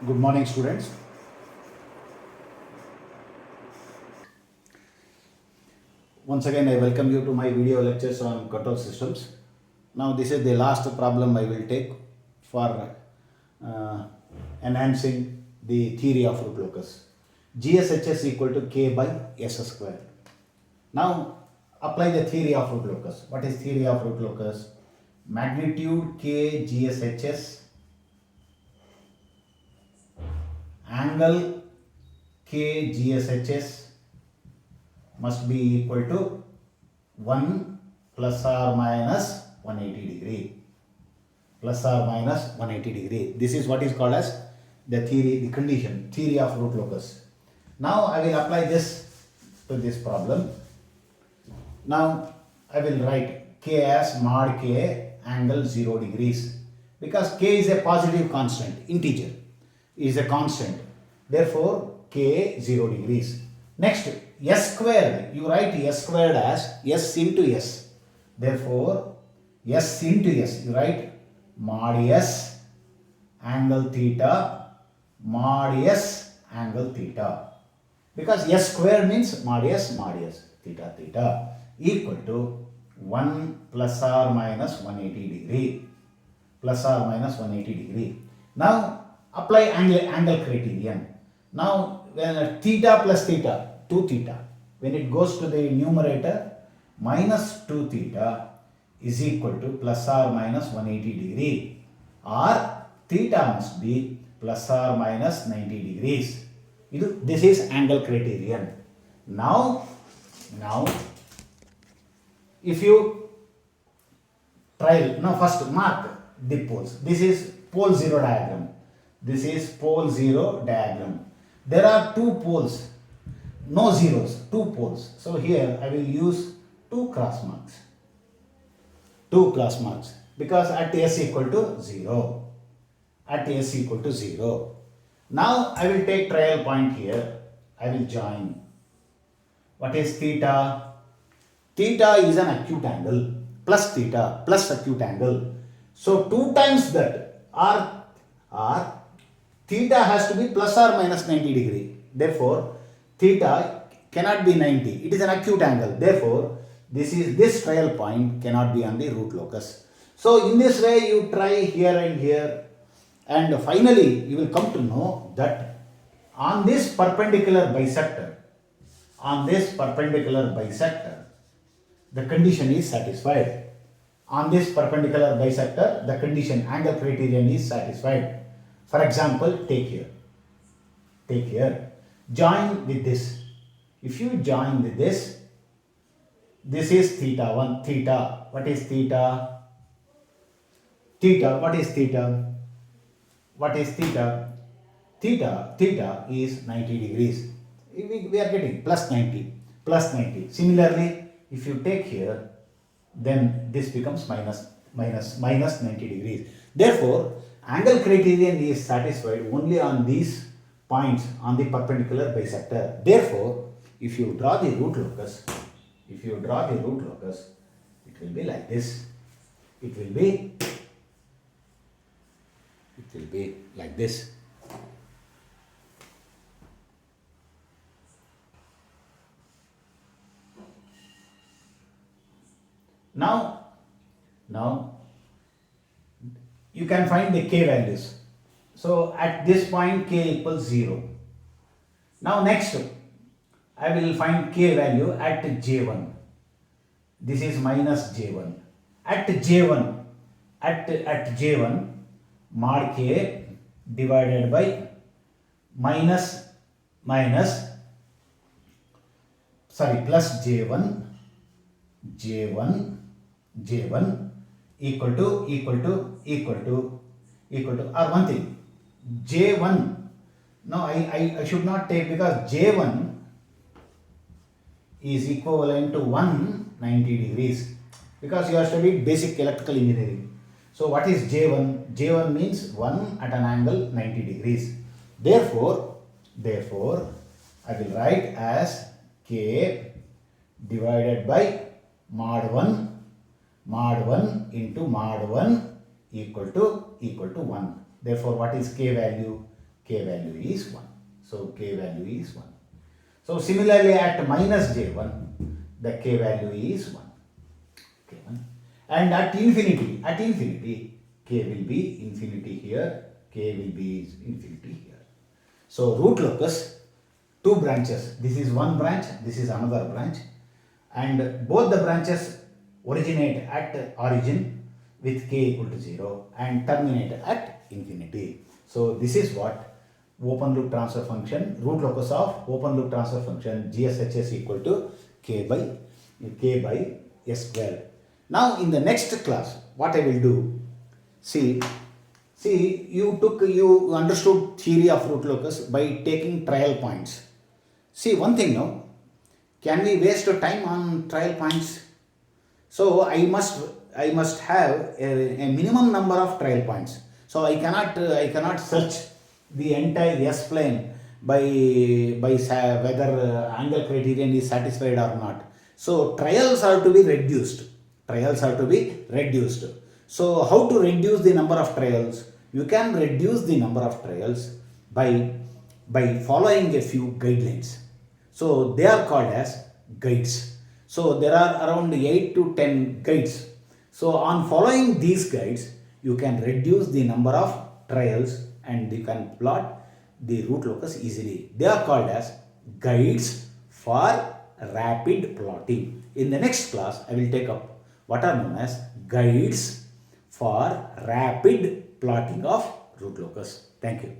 Good morning, students. Once again, I welcome you to my video lectures on control systems. Now, this is the last problem I will take for uh, enhancing the theory of root locus. GSHS equal to K by S square. Now, apply the theory of root locus. What is theory of root locus? Magnitude K GSHS, angle K GSHS must be equal to 1 plus or minus 180 degree. Plus or minus 180 degree. This is what is called as the theory, the condition, theory of root locus. Now I will apply this to this problem. Now I will write K as mod K angle 0 degrees, because K is a positive constant, integer is a constant. Therefore K 0 degrees. Next, S squared, you write S squared as S into S. Therefore, S into S, you write mod S angle theta, mod S angle theta. Because S squared means mod S, theta, theta equal to 1 plus or minus 180 degree. Plus or minus 180 degree. Now, apply angle criterion. Now, when theta plus theta, 2 theta, when it goes to the numerator, minus 2 theta is equal to plus or minus 180 degree, or theta must be plus or minus 90 degrees. This is angle criterion. Now, if you try, now first mark the poles. This is pole 0 diagram. This is pole 0 diagram. There are 2 poles. No zeros, 2 poles. So here I will use 2 cross marks. 2 cross marks, because at S equal to 0. At S equal to 0. Now I will take trial point here. I will join. What is theta? Theta is an acute angle. Plus theta plus acute angle. So 2 times that, or theta has to be plus or minus 90 degree. Therefore, theta cannot be 90. It is an acute angle. Therefore, this trial point cannot be on the root locus. So in this way, you try here and here, and finally you will come to know that on this perpendicular bisector, the condition is satisfied. On this perpendicular bisector, the condition, angle criterion is satisfied. For example, take here, join with this. If you join with this is theta 1, theta. What is theta? What is theta? What is theta? Theta is 90 degrees. We are getting plus 90. Similarly, if you take here, then this becomes minus 90 degrees. Therefore, angle criterion is satisfied only on these points on the perpendicular bisector. Therefore, if you draw the root locus, it will be like this. It will be like this. Now you can find the K values. So at this point K equals 0. Now next I will find K value at J1. This is minus J1. At J1, mod K divided by plus J1 equal to or one thing, J1. Now I should not take, because J1 is equivalent to 190 degrees, because you have studied basic electrical engineering. So what is J1? J1 means 1 at an angle 90 degrees. Therefore I will write as K divided by mod 1 into mod 1 equal to 1. Therefore, what is K value? K k value is 1. So k value is 1. So similarly at minus j1, the k value is 1. K1. And at infinity, k will be infinity here, k will be infinity here. So root locus, two branches. This is one branch, this is another branch. And both the branches originate at origin with k equal to 0 and terminate at infinity. So this is what open loop transfer function, root locus of open loop transfer function GSHS equal to k by s square. Now in the next class, what I will do, see you understood theory of root locus by taking trial points. See one thing now, can we waste time on trial points? So I must have a minimum number of trial points. So I cannot search the entire S plane by whether angle criterion is satisfied or not. So trials are to be reduced. So how to reduce the number of trials? You can reduce the number of trials by following a few guidelines. So they are called as guides. So there are around 8 to 10 guides. So on following these guides, you can reduce the number of trials and you can plot the root locus easily. They are called as guides for rapid plotting. In the next class, I will take up what are known as guides for rapid plotting of root locus. Thank you.